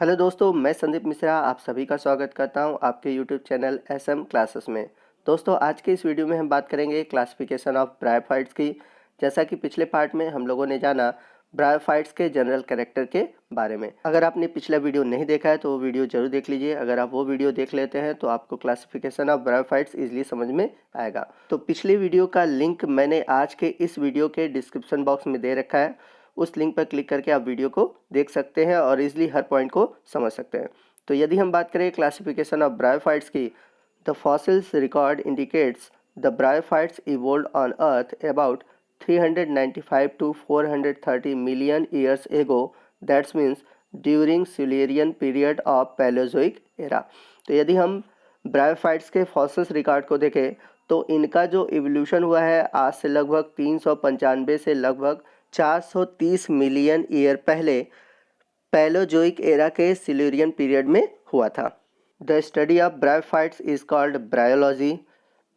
Hello दोस्तों, मैं संदीप मिश्रा आप सभी का स्वागत करता हूं आपके यूट्यूब चैनल एसएम क्लासेस में। दोस्तों, आज के इस वीडियो में हम बात करेंगे क्लासिफिकेशन ऑफ ब्रायोफाइट्स की। जैसा कि पिछले पार्ट में हम लोगों ने जाना ब्रायोफाइट्स के जनरल कैरेक्टर के बारे में। अगर आपने पिछला वीडियो नहीं देखा है तो वो वीडियो जरूर देख लीजिए। अगर आप वो वीडियो देख लेते हैं तो आपको क्लासिफिकेशन ऑफ ब्रायोफाइट्स ईजिली समझ में आएगा। तो पिछली वीडियो का लिंक मैंने आज के इस वीडियो के डिस्क्रिप्शन बॉक्स में दे रखा है। उस लिंक पर क्लिक करके आप वीडियो को देख सकते हैं और इजीली हर पॉइंट को समझ सकते हैं। तो यदि हम बात करें क्लासिफिकेशन ऑफ ब्रायोफाइट्स की, the fossils record indicates the bryophytes evolved on earth about 395 to 430 million years ago, that means during Silurian period of Paleozoic era। तो यदि हम ब्रायोफाइट्स के फॉसिल्स रिकॉर्ड को देखें तो इनका जो इवोल्यूशन हुआ है आज से लगभग 395 से लगभग 430 मिलियन ईयर पहले पैलोजोइक एरा के सिल्यूरियन पीरियड में हुआ था। The study of bryophytes is called bryology.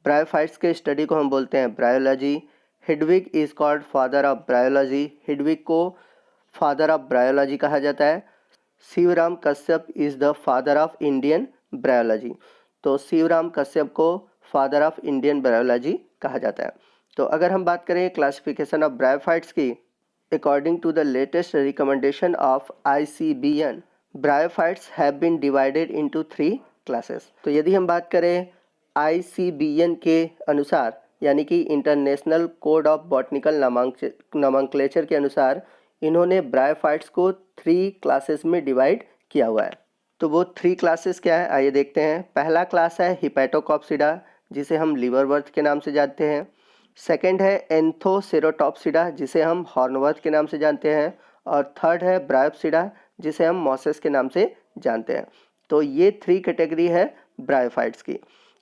Bryophytes के स्टडी को हम बोलते हैं bryology. Hedwig is called father of bryology. Hedwig को फादर ऑफ ब्रायोलॉजी कहा जाता है। Shivram Kashyap is the father of Indian bryology. तो शिवराम कश्यप को फादर ऑफ इंडियन ब्रायोलॉजी कहा जाता है। तो अगर हम बात करें क्लासिफिकेशन ऑफ ब्रायोफाइट्स की, according to the latest recommendation of ICBN, bryophytes have been divided into 3 classes। तो यदि हम बात करें ICBN के अनुसार, यानी कि international code of botanical nomenclature के अनुसार, इन्होंने ब्रायोफाइट्स को 3 क्लासेस में डिवाइड किया हुआ है। तो वो 3 क्लासेस क्या है, आइए देखते हैं। पहला क्लास है हिपैटोकॉप्सिडा, जिसे हम लिवरवर्थ के नाम से जानते हैं। सेकंड है एंथोसेरोटॉप्सिडा, जिसे हम हॉर्नवर्थ के नाम से जानते हैं। और थर्ड है ब्रायोप्सिडा, जिसे हम मॉसेस के नाम से जानते हैं। तो ये 3 कैटेगरी है ब्रायोफाइट्स की।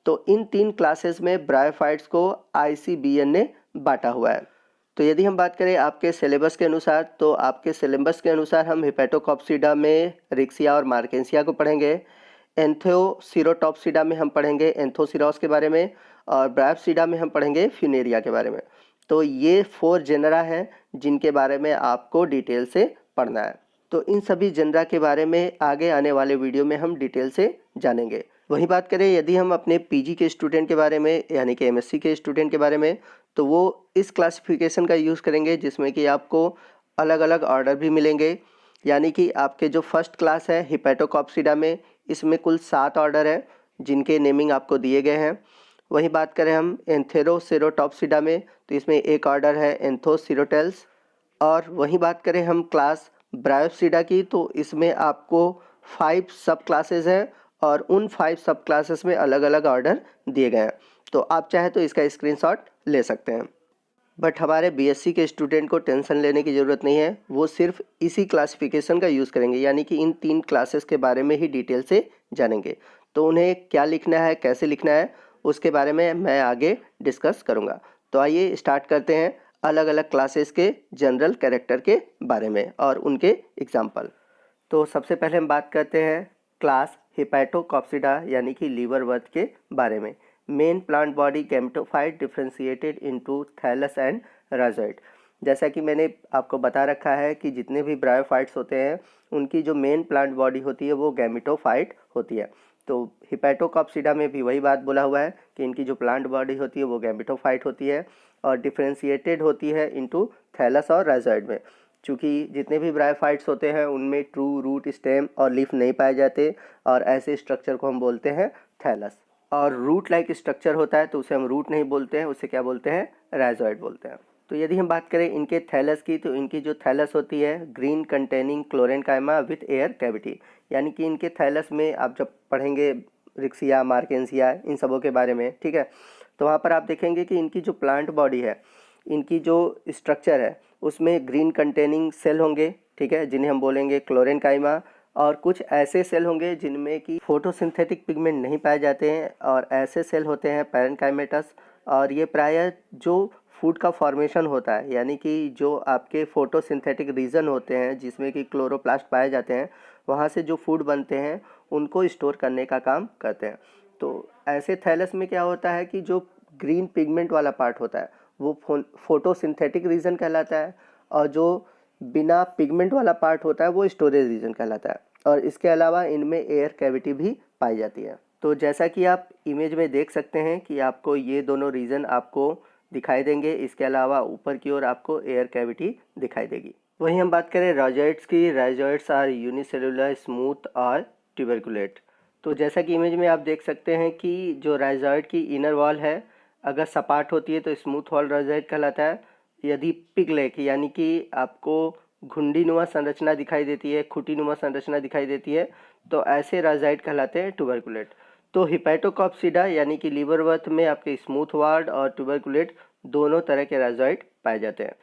तो इन 3 क्लासेस में ब्रायोफाइट्स को ICBN ने बांटा हुआ है। तो यदि हम बात करें आपके सिलेबस के अनुसार, तो आपके सिलेबस के अनुसार हम हिपैटोकॉप्सिडा में रिक्सिया और मार्केंसिया को पढ़ेंगे। एंथोसिरोटॉप्सिडा में हम पढ़ेंगे एंथोसिरोस के बारे में, और ब्रायोप्सिडा में हम पढ़ेंगे फ्यूनेरिया के बारे में। तो ये 4 जेनरा हैं जिनके बारे में आपको डिटेल से पढ़ना है। तो इन सभी जेनरा के बारे में आगे आने वाले वीडियो में हम डिटेल से जानेंगे। वहीं बात करें यदि हम अपने PG के स्टूडेंट के बारे में, यानी कि MSc के स्टूडेंट के बारे में, तो वो इस क्लासिफिकेशन का यूज़ करेंगे जिसमें कि आपको अलग अलग ऑर्डर भी मिलेंगे। यानी कि आपके जो फर्स्ट क्लास है हिपैटोकॉप्सिडा में, इसमें कुल 7 ऑर्डर है जिनके नेमिंग आपको दिए गए हैं। वहीं बात करें हम एंथेरोसेरोटॉप्सिडा में, तो इसमें एक ऑर्डर है एंथोसिरोटेल्स। और वहीं बात करें हम क्लास ब्रायोप्सिडा की, तो इसमें आपको 5 सब क्लासेस हैं और उन 5 सब क्लासेस में अलग अलग ऑर्डर दिए गए हैं। तो आप चाहे तो इसका स्क्रीनशॉट ले सकते हैं। बट हमारे BSc के स्टूडेंट को टेंशन लेने की ज़रूरत नहीं है, वो सिर्फ इसी क्लासिफिकेशन का यूज़ करेंगे, यानी कि इन 3 क्लासेस के बारे में ही डिटेल से जानेंगे। तो उन्हें क्या लिखना है, कैसे लिखना है, उसके बारे में मैं आगे डिस्कस करूँगा। तो आइए स्टार्ट करते हैं अलग अलग क्लासेस के जनरल कैरेक्टर के बारे में और उनके एग्जाम्पल। तो सबसे पहले हम बात करते हैं क्लास हिपैटोकॉप्सिडा यानी कि लीवरवर्थ के बारे में। Main plant body gametophyte differentiated into thallus and rhizoid. जैसा कि मैंने आपको बता रखा है कि जितने भी ब्रायोफाइट्स होते हैं उनकी जो मेन प्लांट बॉडी होती है वो गैमेटोफाइट होती है। तो हिपैटोकॉप्सिडा में भी वही बात बोला हुआ है कि इनकी जो प्लांट बॉडी होती है वो गैमेटोफाइट होती है और डिफ्रेंशिएटेड होती है इनटू थैलस और राइजोइड में। चूँकि जितने भी ब्रायोफाइट्स होते हैं उनमें ट्रू रूट, स्टेम और लीफ नहीं पाए जाते और ऐसे स्ट्रक्चर को हम बोलते हैं थैलस। और रूट लाइक स्ट्रक्चर होता है तो उसे हम रूट नहीं बोलते हैं, उसे क्या बोलते हैं, राइजोइड बोलते हैं। तो यदि हम बात करें इनके थैलस की, तो इनकी जो थैलस होती है green containing chlorenchyma with air cavity. यानी कि इनके थैलस में आप जब पढ़ेंगे रिक्सिया, मार्केंसिया, इन सबों के बारे में, ठीक है, तो वहाँ पर आप देखेंगे कि इनकी जो प्लांट बॉडी है, इनकी जो स्ट्रक्चर है उसमें ग्रीन कंटेनिंग सेल होंगे, ठीक है, जिन्हें हम बोलेंगे क्लोरेनकाइमा। और कुछ ऐसे सेल होंगे जिनमें कि फोटोसिंथेटिक पिगमेंट नहीं पाए जाते हैं और ऐसे सेल होते हैं पैरेनकाइमेटस। और ये प्रायः जो फूड का फॉर्मेशन होता है, यानी कि जो आपके फोटोसिंथेटिक रीजन होते हैं जिसमें कि क्लोरोप्लास्ट पाए जाते हैं, वहाँ से जो फूड बनते हैं उनको स्टोर करने का काम करते हैं। तो ऐसे थैलस में क्या होता है कि जो ग्रीन पिगमेंट वाला पार्ट होता है वो फोटोसिंथेटिक रीजन कहलाता है और जो बिना पिगमेंट वाला पार्ट होता है वो स्टोरेज रीजन कहलाता है। और इसके अलावा इनमें एयर कैविटी भी पाई जाती है। तो जैसा कि आप इमेज में देख सकते हैं कि आपको ये दोनों रीजन आपको दिखाई देंगे, इसके अलावा ऊपर की ओर आपको एयर कैविटी दिखाई देगी। वहीं हम बात करें राइजॉइड्स की, राइजॉइड्स आर यूनिसेलुलर, स्मूथ और ट्यूबरकुलेट। तो जैसा कि इमेज में आप देख सकते हैं कि जो राइजॉइड की इनर वॉल है अगर सपाट होती है तो स्मूथ वॉल राइजॉइड कहलाता है। यदि पिगलेग यानी कि आपको घुंडी नुमा संरचना दिखाई देती है, खुटी नुमा संरचना दिखाई देती है, तो ऐसे राइजॉइड कहलाते हैं ट्यूबरकुलेट। तो हिपैटोकॉप्सिडा यानी कि लीवर वर्थ में आपके स्मूथ वॉल्ड और ट्यूबरकुलेट दोनों तरह के राइजॉइड पाए जाते हैं।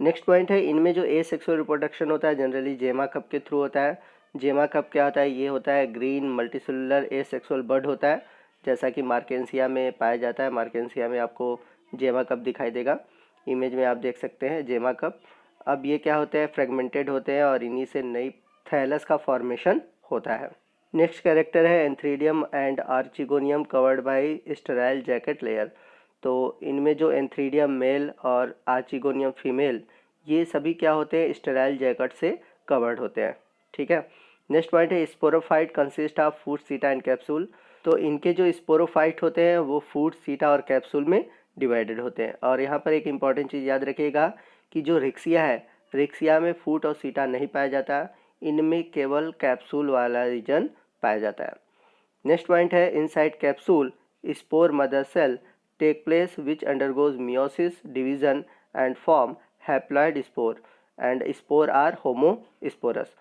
नेक्स्ट पॉइंट है, इनमें जो ए सेक्सुअल रिप्रोडक्शन होता है जनरली जेमा कप के थ्रू होता है। जेमा कप क्या होता है, ये होता है ग्रीन मल्टीसेलुलर ए सेक्सुअल बर्ड होता है, जैसा कि मार्केंसिया में पाया जाता है। मार्केंसिया में आपको जेमा कप दिखाई देगा, इमेज में आप देख सकते हैं जेमा कप। अब ये क्या होते हैं, फ्रेगमेंटेड होते हैं और इन्हीं से नई थैलस का फॉर्मेशन होता है। नेक्स्ट कैरेक्टर है antheridium and archegonium covered by sterile jacket layer. तो इनमें जो एंथ्रीडियम मेल और आर्चिगोनियम फीमेल, ये सभी क्या होते हैं, स्टेराइल जैकेट से कवर्ड होते हैं। ठीक है। नेक्स्ट पॉइंट है sporophyte consist of foot, seta and capsule. तो इनके जो स्पोरोफाइट होते हैं वो फूड, सीटा और कैप्सूल में डिवाइडेड होते हैं। और यहाँ पर एक इम्पॉर्टेंट चीज़ याद रखिएगा कि जो रिक्सिया है, रिक्सिया में फूड और सीटा नहीं पाया जाता, इनमें केवल कैप्सूल वाला रीजन पाया जाता है। नेक्स्ट पॉइंट है inside capsule spore mother cell take place which undergoes meiosis division and form haploid spore and spore are homosporous.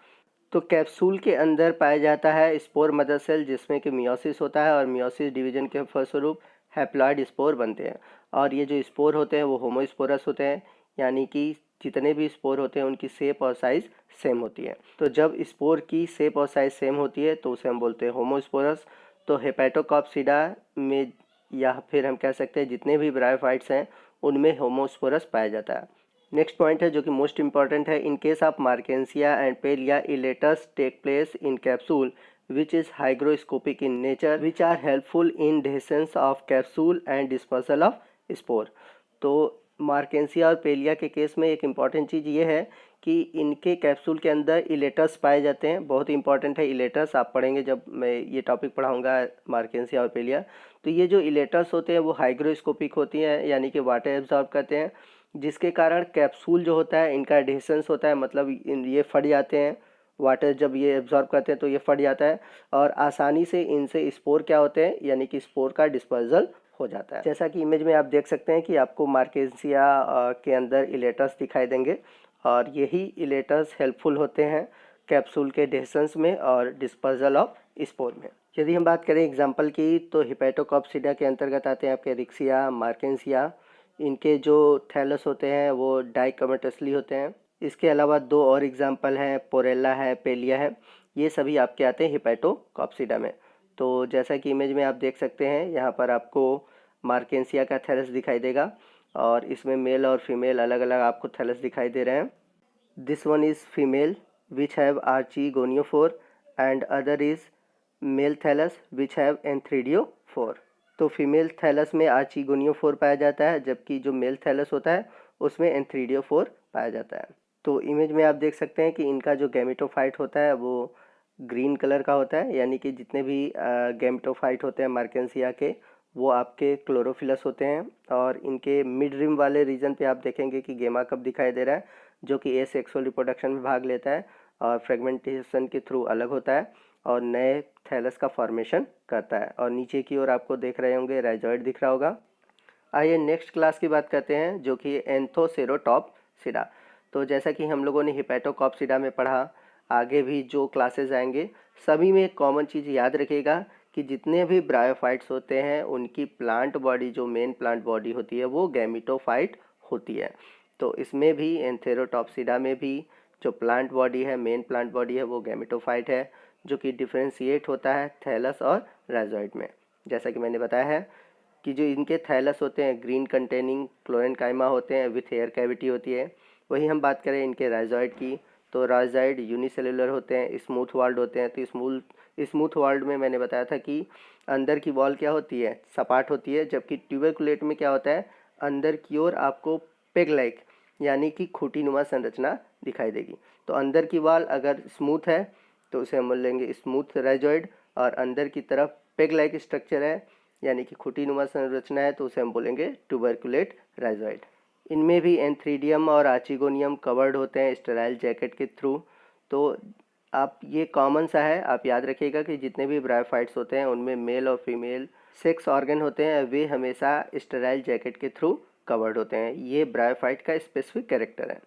तो कैप्सूल के अंदर पाया जाता है स्पोर मदर सेल जिसमें कि मियोसिस होता है और मियोसिस डिवीजन के फलस्वरूप हैप्लॉइड स्पोर बनते हैं। और ये जो स्पोर होते हैं वो होमोस्पोरस होते हैं, यानी कि जितने भी स्पोर होते हैं उनकी शेप और साइज़ सेम होती है। तो जब स्पोर की शेप और साइज़ सेम होती है तो उसे हम बोलते हैं होमोस्पोरस। तो हेपेटोकॉप्सिडा में या फिर हम कह सकते हैं जितने भी ब्रायोफाइट्स हैं उनमें होमोस्पोरस पाया जाता है। नेक्स्ट पॉइंट है जो कि मोस्ट इंपॉर्टेंट है, in case of Marchantia and Pellia elaters take place in capsule which is hygroscopic in nature which are helpful in dehiscence of capsule and dispersal of spore। तो मार्केंसिया और पेलिया के case में एक important चीज़ ये है कि इनके कैप्सूल के अंदर इलेटस पाए जाते हैं। बहुत ही इंपॉर्टेंट है इलेटस, आप पढ़ेंगे जब मैं ये टॉपिक पढ़ाऊंगा मार्केंसिया और पेलिया। तो ये जो इलेटस होते हैं वो हाइग्रोस्कोपिक होती हैं, यानी कि वाटर एब्जॉर्ब करते हैं, जिसके कारण कैप्सूल जो होता है इनका डिस्टेंस होता है, मतलब ये फट जाते हैं। वाटर जब ये एब्जॉर्ब करते हैं तो ये फट जाता है और आसानी से इनसे स्पोर क्या होते हैं, यानी कि स्पोर का डिस्पर्जल हो जाता है। जैसा कि इमेज में आप देख सकते हैं कि आपको मार्केंसिया के अंदर इलेटस दिखाई देंगे और यही इलेटस हेल्पफुल होते हैं कैप्सूल के डिस्टेंस में और डिस्पर्जल ऑफ स्पोर में। यदि हम बात करें एग्जाम्पल की तो हिपैटोकॉप्सिडा के अंतर्गत आते हैं आपके रिक्सिया, मार्केंसिया। इनके जो थैलस होते हैं वो डाइकोमेटसली होते हैं। इसके अलावा दो और एग्जाम्पल हैं, पोरेला है, पेलिया है, ये सभी आपके आते हैं हिपैटोकॉप्सिडा में। तो जैसा कि इमेज में आप देख सकते हैं यहाँ पर आपको मार्केंसिया का थैलस दिखाई देगा और इसमें मेल और फीमेल अलग अलग आपको थैलस दिखाई दे रहे हैं। This one is female which have archegoniophore and other is male thallus which have antheridiophore. तो फीमेल थैलस में आर्चिगोनियोफोर पाया जाता है, जबकि जो मेल थैलस होता है उसमें एंथ्रीडियोफोर पाया जाता है। तो इमेज में आप देख सकते हैं कि इनका जो गैमेटोफाइट होता है वो ग्रीन कलर का होता है, यानी कि जितने भी गैमेटोफाइट होते हैं मार्केंसिया के वो आपके क्लोरोफिलस होते हैं। और इनके मिड रिम वाले रीजन पे आप देखेंगे कि गेमा कप दिखाई दे रहा है, जो कि ए सेक्सुअल रिप्रोडक्शन में भाग लेता है और फ्रेगमेंटेशन के थ्रू अलग होता है और नए थैलस का फॉर्मेशन करता है। और नीचे की ओर आपको देख रहे होंगे राइजॉइड दिख रहा होगा। आइए नेक्स्ट क्लास की बात करते हैं जो कि एंथोसेरोटॉप्सिडा। तो जैसा कि हम लोगों ने हिपैटोकॉप्सिडा में पढ़ा, आगे भी जो क्लासेस आएंगे सभी में एक कॉमन चीज़ याद रखिएगा कि जितने भी ब्रायोफाइट्स होते हैं उनकी प्लांट बॉडी, जो मेन प्लांट बॉडी होती है वो गैमेटोफाइट होती है। तो इसमें भी एंथेरोटॉप्सिडा में भी जो प्लांट बॉडी है, मेन प्लांट बॉडी है, वो गैमेटोफाइट है, जो कि डिफ्रेंशिएट होता है थैलस और राइजॉइड में। जैसा कि मैंने बताया है कि जो इनके थैलस होते हैं ग्रीन कंटेनिंग क्लोरेनकाइमा होते हैं विथ एयर कैविटी होती है। वही हम बात करें इनके राइजॉइड की तो राइजॉइड यूनिसेलुलर होते हैं, स्मूथ वॉल्ड होते हैं। तो स्मूथ वॉल्ड में मैंने बताया था कि अंदर की वॉल क्या होती है, सपाट होती है, जबकि ट्यूबरकुलेट में क्या होता है, अंदर की ओर आपको पेग लाइक यानी कि खूंटी नुमा संरचना दिखाई देगी। तो अंदर की वॉल अगर स्मूथ है तो उसे हम बोलेंगे स्मूथ राइजोइड, और अंदर की तरफ पेग लाइक स्ट्रक्चर है यानी कि खुटीनुमा संरचना है तो उसे हम बोलेंगे ट्यूबरकुलेट राइजोइड। इनमें भी एंथ्रीडियम और आर्चिगोनियम कवर्ड होते हैं स्टेराइल जैकेट के थ्रू। तो आप ये कॉमन सा है, आप याद रखिएगा कि जितने भी ब्रायोफाइट्स होते हैं उनमें मेल और फीमेल सेक्स ऑर्गन होते हैं, वे हमेशा स्टेराइल जैकेट के थ्रू कवर्ड होते हैं। ये ब्रायोफाइट का स्पेसिफिक कैरेक्टर है।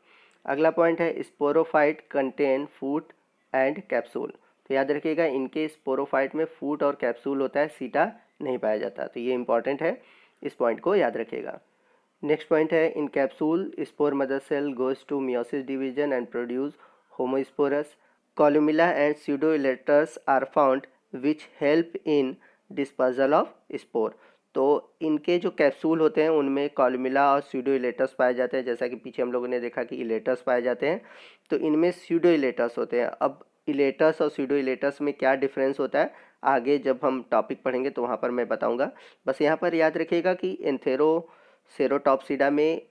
अगला पॉइंट है sporophyte contain foot and capsule. तो याद रखिएगा इनके स्पोरोफाइट में फूट और कैप्सूल होता है, सीटा नहीं पाया जाता। तो ये इंपॉर्टेंट है, इस पॉइंट को याद रखिएगा। नेक्स्ट पॉइंट है in capsule spore mother cell goes to meiosis division and produce homosporous. Columella and pseudoelaters are found which help in dispersal of spore. तो इनके जो कैप्सूल होते हैं उनमें कॉलुमिला और स्यूडोइलेटर्स पाए जाते हैं, जैसा कि पीछे हम लोगों ने देखा कि इलेटर्स पाए जाते हैं, तो इनमें स्यूडोइलेटर्स होते हैं। अब इलेटर्स और स्यूडोइलेटर्स में क्या डिफरेंस होता है आगे जब हम टॉपिक पढ़ेंगे तो वहाँ पर मैं बताऊँगा। बस यहाँ पर याद रखिएगा कि एंथेरोसेरोटॉप्सिडा में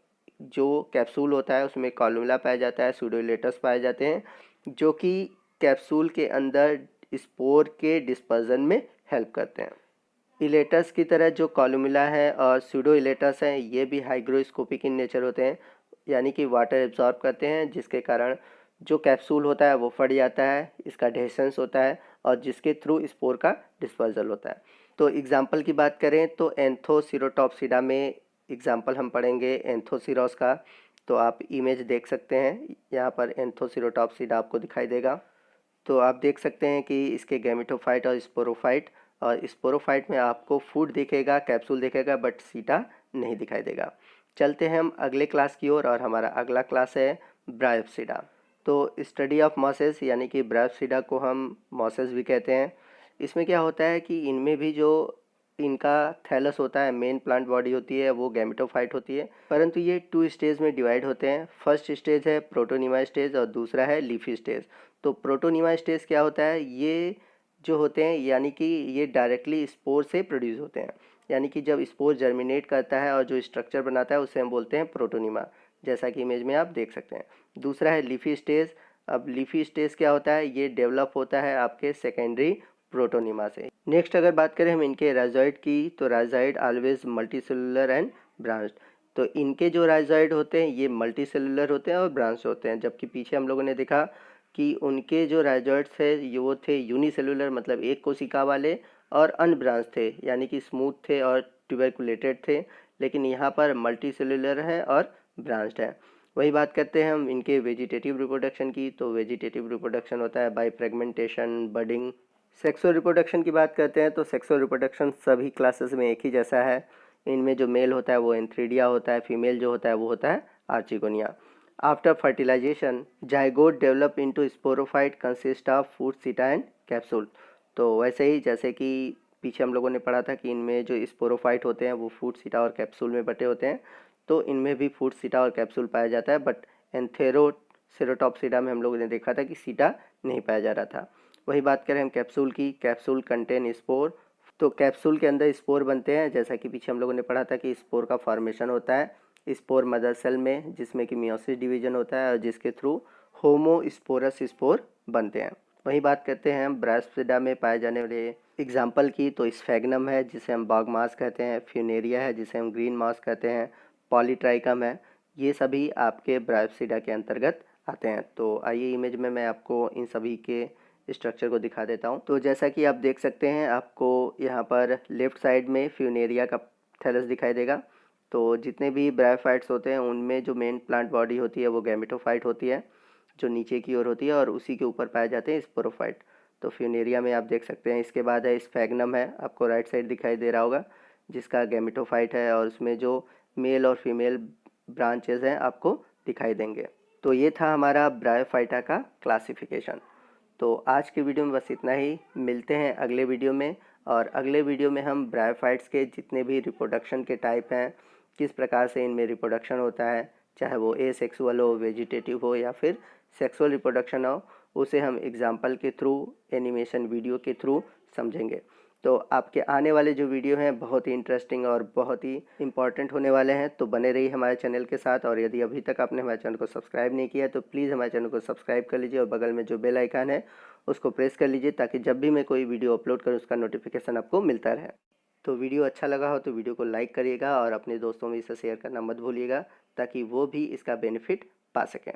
जो कैप्सूल होता है उसमें कॉलुमिला पाया जाता है, स्यूडोइलेटर्स पाए जाते हैं, जो कि कैप्सूल के अंदर स्पोर के डिस्पर्जन में हेल्प करते हैं। इलेटर्स की तरह जो कॉलुमिला है और स्यूडो इलेटर्स हैं ये भी हाइग्रोस्कोपिक इन नेचर होते हैं, यानी कि वाटर एब्जॉर्ब करते हैं, जिसके कारण जो कैप्सूल होता है वो फट जाता है, इसका डेसेंस होता है और जिसके थ्रू स्पोर का डिस्पर्जल होता है। तो एग्जाम्पल की बात करें तो एंथोसिरोटॉप्सिडा में एग्जाम्पल हम पढ़ेंगे एंथोसिरोस का। तो आप इमेज देख सकते हैं, यहाँ पर एंथोसिरोटॉप्सिडा आपको दिखाई देगा। तो आप देख सकते हैं कि इसके गैमेटोफाइट और स्पोरोफाइट, और स्पोरोफाइट में आपको फूड दिखेगा, कैप्सूल दिखेगा, बट सीटा नहीं दिखाई देगा। चलते हैं हम अगले क्लास की ओर, और हमारा अगला क्लास है ब्रायोप्सिडा। तो स्टडी ऑफ मॉसेस यानी कि ब्रायोप्सिडा को हम मॉसेस भी कहते हैं। इसमें क्या होता है कि इनमें भी जो इनका थैलस होता है, मेन प्लांट बॉडी होती है, वो गैमेटोफाइट होती है, परंतु ये 2 स्टेज में डिवाइड होते हैं। फर्स्ट स्टेज है प्रोटोनिमा स्टेज और दूसरा है लीफी स्टेज। तो प्रोटोनिमा स्टेज क्या होता है, ये जो होते हैं यानी कि ये डायरेक्टली स्पोर से प्रोड्यूस होते हैं, यानी कि जब स्पोर जर्मिनेट करता है और जो स्ट्रक्चर बनाता है उसे हम बोलते हैं प्रोटोनिमा, जैसा कि इमेज में आप देख सकते हैं। दूसरा है लीफी स्टेज। अब लीफी स्टेज क्या होता है, ये डेवलप होता है आपके सेकेंडरी प्रोटोनिमा से। नेक्स्ट अगर बात करें हम इनके राइजोइड की, तो rhizoid always multicellular and branched. तो इनके जो राइजोइड होते हैं ये मल्टीसेलुलर होते हैं और ब्रांच होते हैं, जबकि पीछे हम लोगों ने देखा कि उनके जो राइजोइड्स थे ये वो थे यूनिसेलुलर, मतलब एक कोशिका वाले, और अनब्रांच थे यानी कि स्मूथ थे और ट्यूबरकुलेटेड थे। लेकिन यहाँ पर मल्टीसेलुलर है और ब्रांच्ड है। वही बात करते हैं हम इनके वेजिटेटिव रिप्रोडक्शन की। तो वेजिटेटिव रिप्रोडक्शन होता है by fragmentation, budding. Sexual reproduction की बात करते हैं तो सेक्सुअल रिप्रोडक्शन सभी क्लासेस में एक ही जैसा है। इनमें जो मेल होता है वो एंथ्रीडिया होता है, फीमेल जो होता है वो होता है archegonia. After fertilization zygote develop into sporophyte consist of foot seta and capsule. तो वैसे ही जैसे कि पीछे हम लोगों ने पढ़ा था कि इनमें जो स्पोरोफाइट होते हैं वो फूड सीटा और कैप्सूल में बटे होते हैं, तो इनमें भी फूड सीटा और कैप्सूल पाया जाता है, बट एंथेरोसेरोटॉप्सिडा में हम लोगों ने देखा था कि सीटा नहीं पाया जा रहा था। वही बात करें हम कैप्सूल की, कैप्सूल कंटेन स्पोर। तो कैप्सूल के अंदर स्पोर बनते हैं, जैसा कि पीछे हम लोगों ने पढ़ा था कि स्पोर का फॉर्मेशन होता है स्पोर मदर सेल में, जिसमें कि मियोसिस डिवीजन होता है और जिसके थ्रू होमोस्पोरस स्पोर बनते हैं। वही बात करते हैं हम ब्रायोप्सिडा में पाए जाने वाले एग्जाम्पल की। तो स्फेगनम है जिसे हम बॉग मास कहते हैं, फ्यूनेरिया है जिसे हम ग्रीन मास कहते हैं, पॉलीट्राइकम है, ये सभी आपके ब्रायोप्सिडा के अंतर्गत आते हैं। तो आइए इमेज में मैं आपको इन सभी के स्ट्रक्चर को दिखा देता हूँ। तो जैसा कि आप देख सकते हैं, आपको यहाँ पर लेफ्ट साइड में फ्यूनेरिया का थैलस दिखाई देगा। तो जितने भी ब्रायोफाइट्स होते हैं उनमें जो मेन प्लांट बॉडी होती है वो गैमेटोफाइट होती है, जो नीचे की ओर होती है, और उसी के ऊपर पाए जाते हैं स्पोरोफाइट। तो फ्यूनेरिया में आप देख सकते हैं। इसके बाद है स्फेगनम है, आपको राइट साइड दिखाई दे रहा होगा, जिसका गैमेटोफाइट है और उसमें जो मेल और फीमेल ब्रांचेज हैं आपको दिखाई देंगे। तो ये था हमारा ब्रायोफाइटा का क्लासिफिकेशन। तो आज के वीडियो में बस इतना ही, मिलते हैं अगले वीडियो में। और अगले वीडियो में हम ब्रायोफाइट्स के जितने भी रिप्रोडक्शन के टाइप हैं, किस प्रकार से इनमें रिप्रोडक्शन होता है, चाहे वो एसेक्सुअल हो, वेजिटेटिव हो या फिर सेक्सुअल रिप्रोडक्शन हो, उसे हम एग्जाम्पल के थ्रू, एनिमेशन वीडियो के थ्रू समझेंगे। तो आपके आने वाले जो वीडियो हैं बहुत ही इंटरेस्टिंग और बहुत ही इंपॉर्टेंट होने वाले हैं, तो बने रहिए हमारे चैनल के साथ। और यदि अभी तक आपने हमारे चैनल को सब्सक्राइब नहीं किया है तो प्लीज़ हमारे चैनल को सब्सक्राइब कर लीजिए और बगल में जो बेल आइकन है उसको प्रेस कर लीजिए ताकि जब भी मैं कोई वीडियो अपलोड करूँ उसका नोटिफिकेशन आपको मिलता रहे। तो वीडियो अच्छा लगा हो तो वीडियो को लाइक करिएगा और अपने दोस्तों में इसे शेयर करना मत भूलिएगा ताकि वो भी इसका बेनिफिट पा सकें।